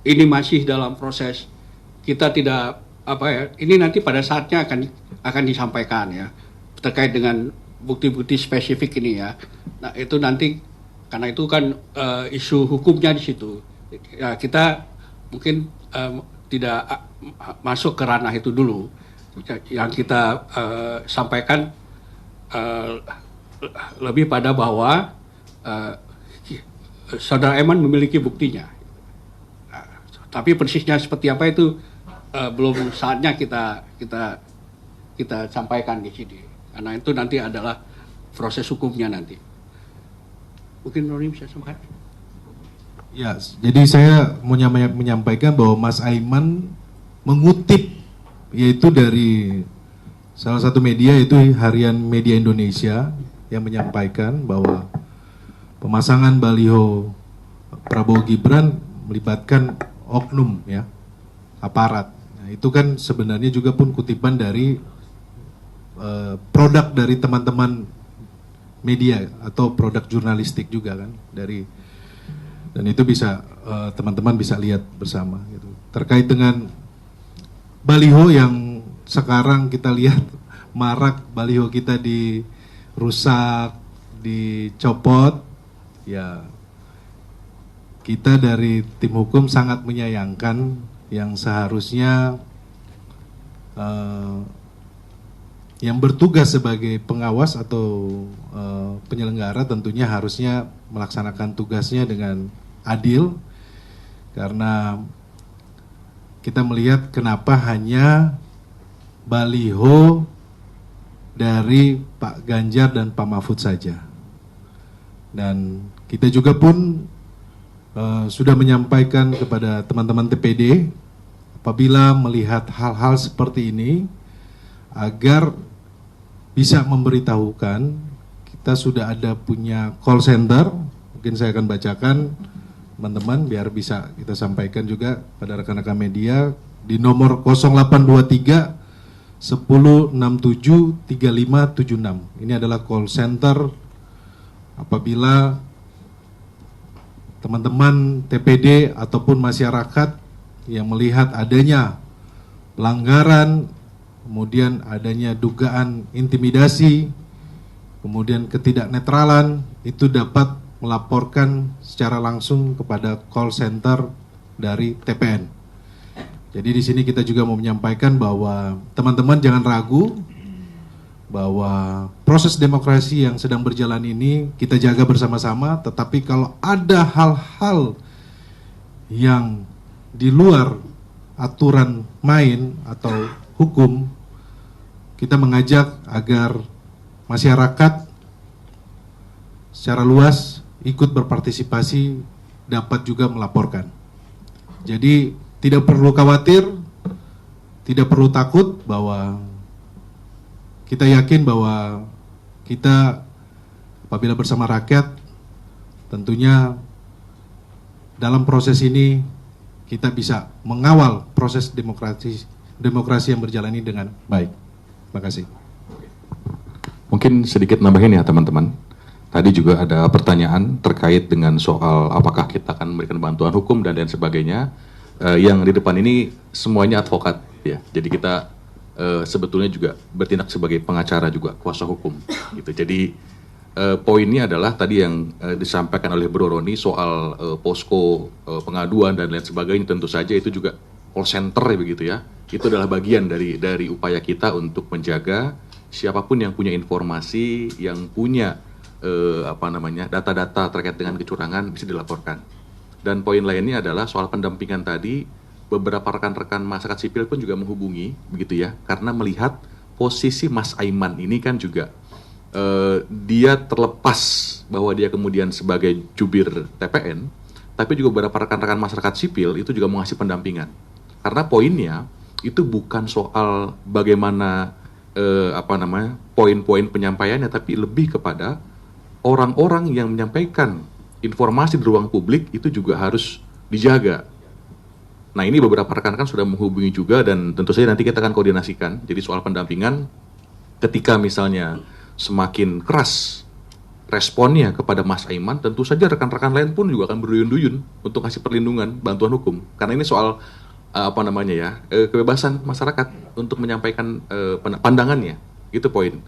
ini masih dalam proses, kita tidak apa ya, ini nanti pada saatnya akan disampaikan ya terkait dengan bukti-bukti spesifik ini ya. Nah itu nanti karena itu kan isu hukumnya di situ. Ya, kita mungkin tidak masuk ke ranah itu dulu. Yang kita sampaikan lebih pada bahwa saudara Eman memiliki buktinya. Tapi persisnya seperti apa itu belum saatnya kita sampaikan di sini. Karena itu nanti adalah proses hukumnya nanti. Mungkin Roni bisa sampaikan. Ya, jadi saya mau menyampaikan bahwa Mas Aiman mengutip yaitu dari salah satu media, yaitu Harian Media Indonesia, yang menyampaikan bahwa pemasangan baliho Prabowo Gibran melibatkan oknum ya, aparat. Nah, itu kan sebenarnya juga pun kutipan dari produk dari teman-teman media atau produk jurnalistik juga kan, dari, dan itu bisa teman-teman bisa lihat bersama gitu. Terkait dengan baliho yang sekarang kita lihat marak, baliho kita dirusak, dicopot, ya kita dari tim hukum sangat menyayangkan. Yang seharusnya yang bertugas sebagai pengawas atau penyelenggara tentunya harusnya melaksanakan tugasnya dengan adil, karena kita melihat kenapa hanya baliho dari Pak Ganjar dan Pak Mahfud saja. Dan kita juga pun sudah menyampaikan kepada teman-teman TPD apabila melihat hal-hal seperti ini agar bisa memberitahukan. Kita sudah ada punya call center, mungkin saya akan bacakan teman-teman biar bisa kita sampaikan juga pada rekan-rekan media di nomor 0823 1067 3576. Ini adalah call center apabila teman-teman TPD ataupun masyarakat yang melihat adanya pelanggaran, kemudian adanya dugaan intimidasi, kemudian ketidaknetralan, itu dapat melaporkan secara langsung kepada call center dari TPN. Jadi di sini kita juga mau menyampaikan bahwa teman-teman jangan ragu bahwa proses demokrasi yang sedang berjalan ini kita jaga bersama-sama, tetapi kalau ada hal-hal yang di luar aturan main atau hukum, kita mengajak agar masyarakat secara luas ikut berpartisipasi, dapat juga melaporkan. Jadi tidak perlu khawatir, tidak perlu takut, bahwa kita yakin bahwa kita apabila bersama rakyat, tentunya dalam proses ini kita bisa mengawal proses demokrasi yang berjalan ini dengan baik. Terima kasih. Mungkin sedikit nambahin ya teman-teman. Tadi juga ada pertanyaan terkait dengan soal apakah kita akan memberikan bantuan hukum dan lain sebagainya. Yang di depan ini semuanya advokat ya. Jadi kita sebetulnya juga bertindak sebagai pengacara juga, kuasa hukum gitu. Jadi poinnya adalah tadi yang disampaikan oleh Bro Roni soal posko pengaduan dan lain sebagainya, tentu saja itu juga call center ya begitu ya. Itu adalah bagian dari upaya kita untuk menjaga siapapun yang punya informasi, yang punya data-data terkait dengan kecurangan bisa dilaporkan. Dan poin lainnya adalah soal pendampingan tadi, beberapa rekan-rekan masyarakat sipil pun juga menghubungi begitu ya, karena melihat posisi Mas Aiman ini kan juga dia terlepas bahwa dia kemudian sebagai jubir TPN, tapi juga beberapa rekan-rekan masyarakat sipil itu juga mengasih pendampingan. Karena poinnya itu bukan soal bagaimana poin-poin penyampaiannya, tapi lebih kepada orang-orang yang menyampaikan informasi di ruang publik itu juga harus dijaga. Nah ini beberapa rekan-rekan sudah menghubungi juga, dan tentu saja nanti kita akan koordinasikan. Jadi soal pendampingan ketika misalnya semakin keras responnya kepada Mas Aiman, tentu saja rekan-rekan lain pun juga akan berduyun-duyun untuk kasih perlindungan, bantuan hukum. Karena ini soal kebebasan masyarakat untuk menyampaikan pandangannya. Itu poin.